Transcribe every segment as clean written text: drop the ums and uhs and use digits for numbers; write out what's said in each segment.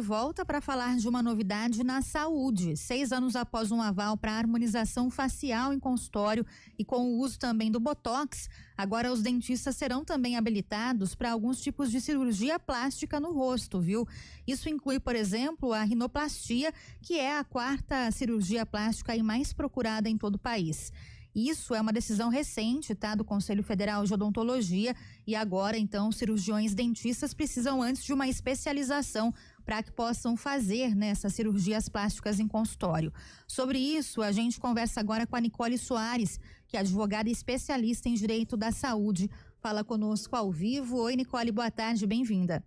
Volta para falar de uma novidade na saúde. 6 anos após um aval para harmonização facial em consultório e com o uso também do Botox, agora os dentistas serão também habilitados para alguns tipos de cirurgia plástica no rosto, viu? Isso inclui, por exemplo, a rinoplastia, que é a 4ª cirurgia plástica e mais procurada em todo o país. Isso é uma decisão recente, tá, do Conselho Federal de Odontologia, e agora, então, cirurgiões dentistas precisam antes de uma especialização para que possam fazer, né, essas cirurgias plásticas em consultório. Sobre isso, a gente conversa agora com a Nicole Soares, que é advogada e especialista em direito da saúde. Fala conosco ao vivo. Oi, Nicole, boa tarde, bem-vinda.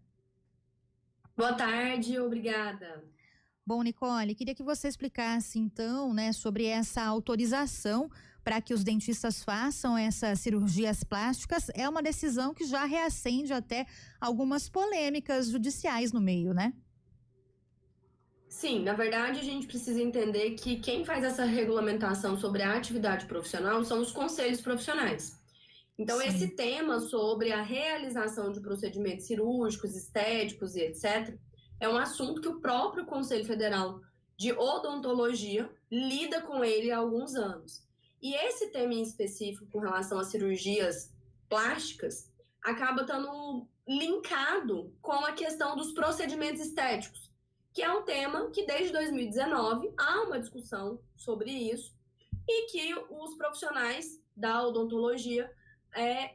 Boa tarde, obrigada. Bom, Nicole, queria que você explicasse então, né, sobre essa autorização para que os dentistas façam essas cirurgias plásticas. É uma decisão que já reacende até algumas polêmicas judiciais no meio, né? Sim, na verdade a gente precisa entender que quem faz essa regulamentação sobre a atividade profissional são os conselhos profissionais. Então, Sim. Esse tema sobre a realização de procedimentos cirúrgicos, estéticos e etc., é um assunto que o próprio Conselho Federal de Odontologia lida com ele há alguns anos. E esse tema em específico, com relação às cirurgias plásticas, acaba estando linkado com a questão dos procedimentos estéticos, que é um tema que desde 2019 há uma discussão sobre isso e que os profissionais da odontologia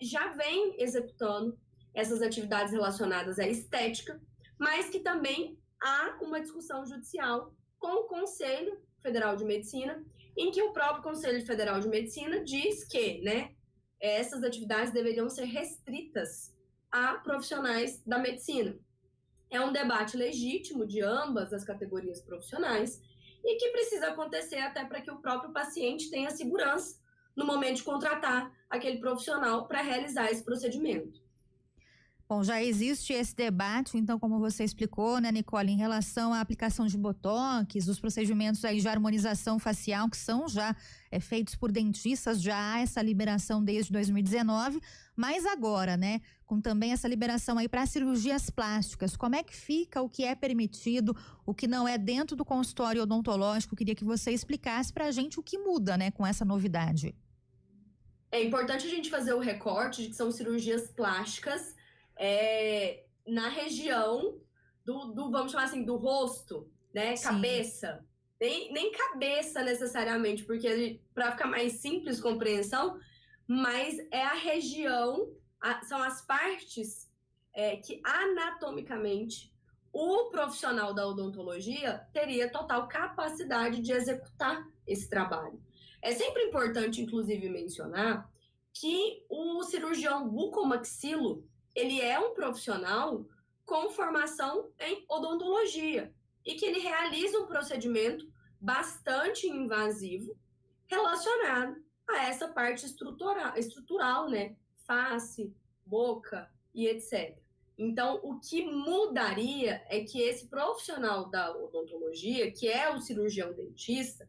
já vêm executando essas atividades relacionadas à estética, mas que também há uma discussão judicial com o Conselho Federal de Medicina, em que o próprio Conselho Federal de Medicina diz que, essas atividades deveriam ser restritas a profissionais da medicina. É um debate legítimo de ambas as categorias profissionais e que precisa acontecer até para que o próprio paciente tenha segurança no momento de contratar aquele profissional para realizar esse procedimento. Bom, já existe esse debate, então, como você explicou, né, Nicole, em relação à aplicação de botox, os procedimentos aí de harmonização facial que são já feitos por dentistas, já há essa liberação desde 2019, mas agora, né, com também essa liberação aí para cirurgias plásticas, como é que fica o que é permitido, o que não é dentro do consultório odontológico? Queria que você explicasse para a gente o que muda, né, com essa novidade. É importante a gente fazer o recorte de que são cirurgias plásticas na região vamos chamar assim, do rosto, né? Sim. Cabeça. Nem cabeça necessariamente, porque para ficar mais simples compreensão, mas é a região, são as partes que anatomicamente o profissional da odontologia teria total capacidade de executar esse trabalho. É sempre importante, inclusive, mencionar que o cirurgião bucomaxilo ele é um profissional com formação em odontologia e que ele realiza um procedimento bastante invasivo relacionado a essa parte estrutural, né? Face, boca e etc. Então, o que mudaria é que esse profissional da odontologia, que é o cirurgião dentista,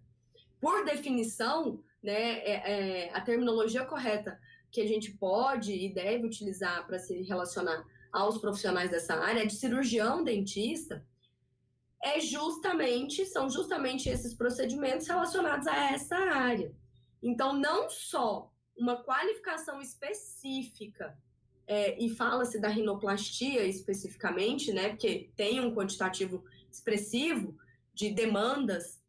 por definição, né, a terminologia correta que a gente pode e deve utilizar para se relacionar aos profissionais dessa área, de cirurgião dentista, são justamente esses procedimentos relacionados a essa área. Então, não só uma qualificação específica, e fala-se da rinoplastia especificamente, né, porque tem um quantitativo expressivo de demandas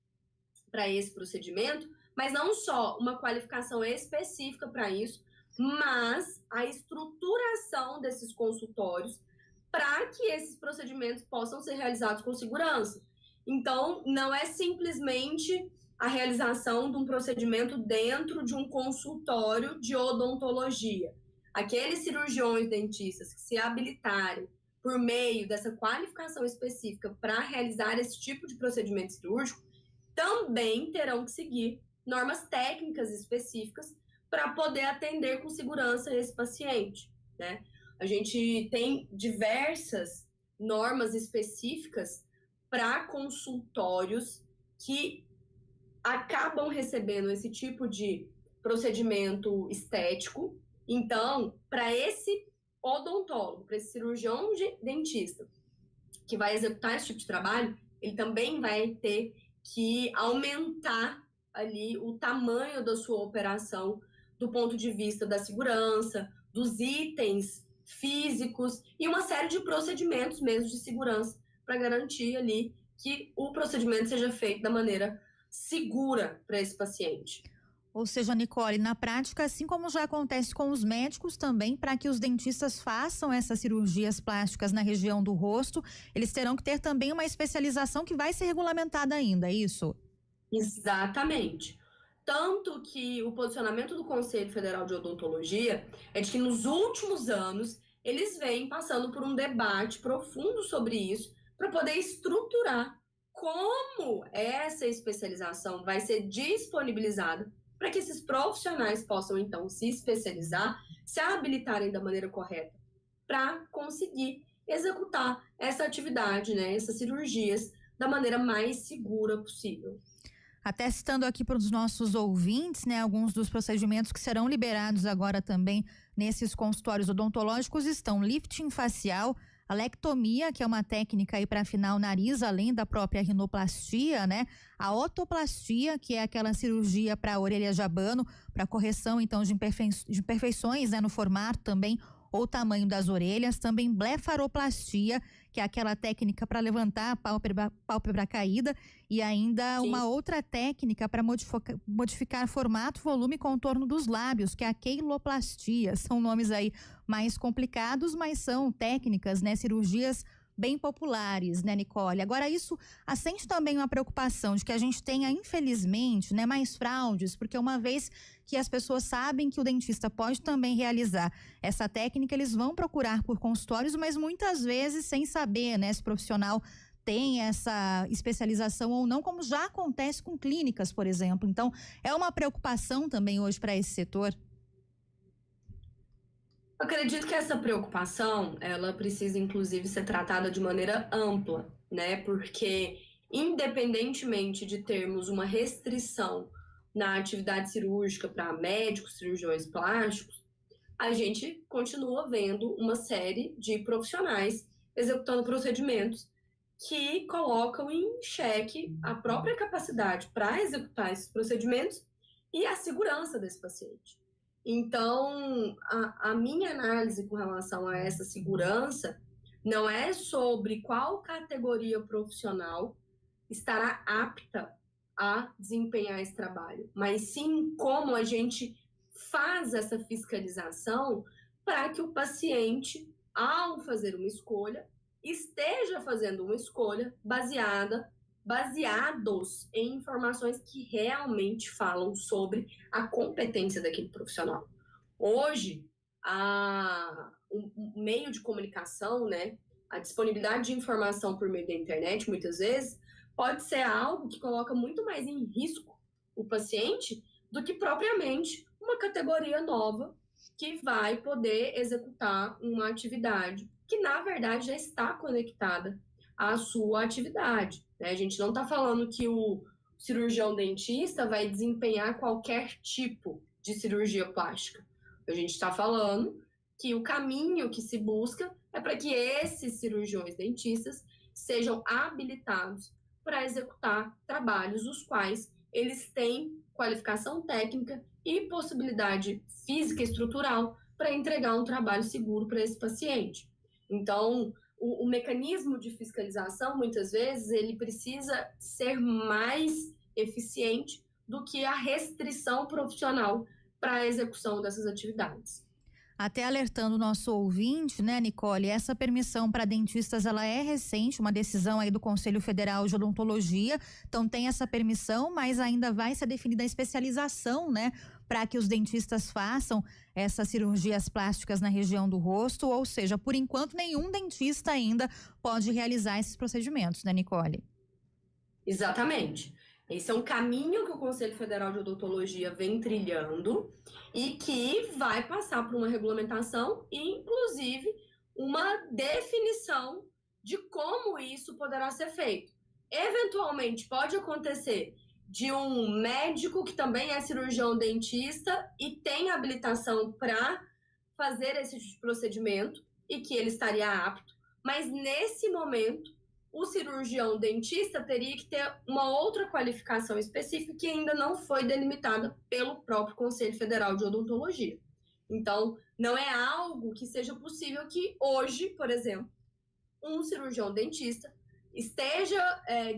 para esse procedimento, mas não só uma qualificação específica para isso, mas a estruturação desses consultórios para que esses procedimentos possam ser realizados com segurança. Então, não é simplesmente a realização de um procedimento dentro de um consultório de odontologia. Aqueles cirurgiões dentistas que se habilitarem por meio dessa qualificação específica para realizar esse tipo de procedimento cirúrgico também terão que seguir normas técnicas específicas para poder atender com segurança esse paciente, né? A gente tem diversas normas específicas para consultórios que acabam recebendo esse tipo de procedimento estético. Então, para esse odontólogo, para esse cirurgião dentista que vai executar esse tipo de trabalho, ele também vai ter que aumentar ali o tamanho da sua operação do ponto de vista da segurança, dos itens físicos e uma série de procedimentos mesmo de segurança para garantir ali que o procedimento seja feito da maneira segura para esse paciente. Ou seja, Nicole, na prática, assim como já acontece com os médicos também, para que os dentistas façam essas cirurgias plásticas na região do rosto, eles terão que ter também uma especialização que vai ser regulamentada ainda, é isso? Exatamente. Tanto que o posicionamento do Conselho Federal de Odontologia é de que nos últimos anos eles vêm passando por um debate profundo sobre isso para poder estruturar como essa especialização vai ser disponibilizada para que esses profissionais possam então se especializar, se habilitarem da maneira correta para conseguir executar essa atividade, né, essas cirurgias da maneira mais segura possível. Até citando aqui para os nossos ouvintes, né, alguns dos procedimentos que serão liberados agora também nesses consultórios odontológicos estão lifting facial, a lectomia, que é uma técnica aí para afinar o nariz, além da própria rinoplastia, né? A otoplastia, que é aquela cirurgia para a orelha de abano, para correção então de imperfeições, né, no formato também ou tamanho das orelhas, também blefaroplastia, que é aquela técnica para levantar a pálpebra caída, e ainda Sim. uma outra técnica para modificar formato, volume e contorno dos lábios, que é a queiloplastia. São nomes aí mais complicados, mas são técnicas, né, cirurgias bem populares, né, Nicole? Agora, isso acende também uma preocupação de que a gente tenha, infelizmente, né, mais fraudes, porque uma vez que as pessoas sabem que o dentista pode também realizar essa técnica, eles vão procurar por consultórios, mas muitas vezes sem saber, né, se o profissional tem essa especialização ou não, como já acontece com clínicas, por exemplo. Então, é uma preocupação também hoje para esse setor? Eu acredito que essa preocupação, ela precisa inclusive ser tratada de maneira ampla, né? Porque independentemente de termos uma restrição na atividade cirúrgica para médicos, cirurgiões plásticos, a gente continua vendo uma série de profissionais executando procedimentos que colocam em xeque a própria capacidade para executar esses procedimentos e a segurança desse paciente. Então, a minha análise com relação a essa segurança não é sobre qual categoria profissional estará apta a desempenhar esse trabalho, mas sim como a gente faz essa fiscalização para que o paciente, ao fazer uma escolha, esteja fazendo uma escolha baseados em informações que realmente falam sobre a competência daquele profissional. Hoje, o meio de comunicação, né, a disponibilidade de informação por meio da internet, muitas vezes, pode ser algo que coloca muito mais em risco o paciente do que propriamente uma categoria nova que vai poder executar uma atividade que, na verdade, já está conectada à sua atividade, né? A gente não está falando que o cirurgião dentista vai desempenhar qualquer tipo de cirurgia plástica. A gente está falando que o caminho que se busca é para que esses cirurgiões dentistas sejam habilitados para executar trabalhos os quais eles têm qualificação técnica e possibilidade física e estrutural para entregar um trabalho seguro para esse paciente. Então, o mecanismo de fiscalização, muitas vezes, ele precisa ser mais eficiente do que a restrição profissional para a execução dessas atividades. Até alertando o nosso ouvinte, né, Nicole, essa permissão para dentistas, ela é recente, uma decisão aí do Conselho Federal de Odontologia, então tem essa permissão, mas ainda vai ser definida a especialização, né, para que os dentistas façam essas cirurgias plásticas na região do rosto, ou seja, por enquanto nenhum dentista ainda pode realizar esses procedimentos, né, Nicole? Exatamente. Esse é um caminho que o Conselho Federal de Odontologia vem trilhando e que vai passar por uma regulamentação e, inclusive, uma definição de como isso poderá ser feito. Eventualmente, pode acontecer de um médico que também é cirurgião dentista e tem habilitação para fazer esse procedimento e que ele estaria apto, mas nesse momento o cirurgião dentista teria que ter uma outra qualificação específica que ainda não foi delimitada pelo próprio Conselho Federal de Odontologia. Então, não é algo que seja possível que hoje, por exemplo, um cirurgião dentista esteja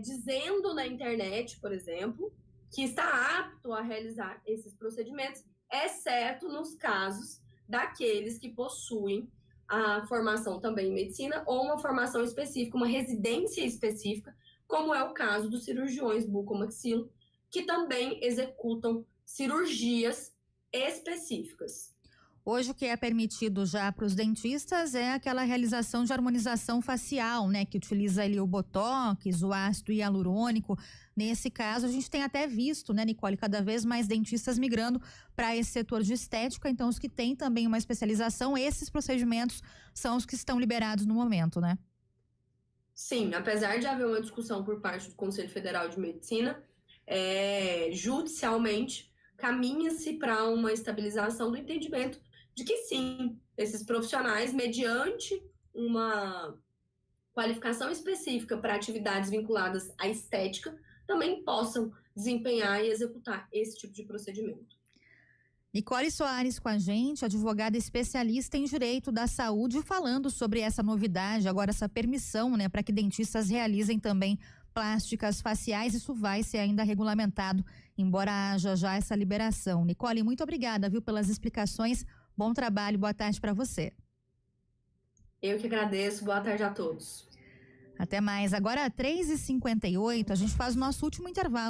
dizendo na internet, por exemplo, que está apto a realizar esses procedimentos, exceto nos casos daqueles que possuem a formação também em medicina ou uma formação específica, uma residência específica, como é o caso dos cirurgiões bucomaxilo, que também executam cirurgias específicas. Hoje o que é permitido já para os dentistas é aquela realização de harmonização facial, né? Que utiliza ali o botox, o ácido hialurônico. Nesse caso, a gente tem até visto, né, Nicole, cada vez mais dentistas migrando para esse setor de estética. Então, os que têm também uma especialização, esses procedimentos são os que estão liberados no momento, né? Sim, apesar de haver uma discussão por parte do Conselho Federal de Medicina, judicialmente caminha-se para uma estabilização do entendimento de que sim, esses profissionais, mediante uma qualificação específica para atividades vinculadas à estética, também possam desempenhar e executar esse tipo de procedimento. Nicole Soares com a gente, advogada especialista em direito da saúde, falando sobre essa novidade, agora essa permissão, né, para que dentistas realizem também plásticas faciais. Isso vai ser ainda regulamentado, embora haja já essa liberação. Nicole, muito obrigada, viu, pelas explicações. Bom trabalho, boa tarde para você. Eu que agradeço, boa tarde a todos. Até mais. Agora, 3h58, a gente faz o nosso último intervalo.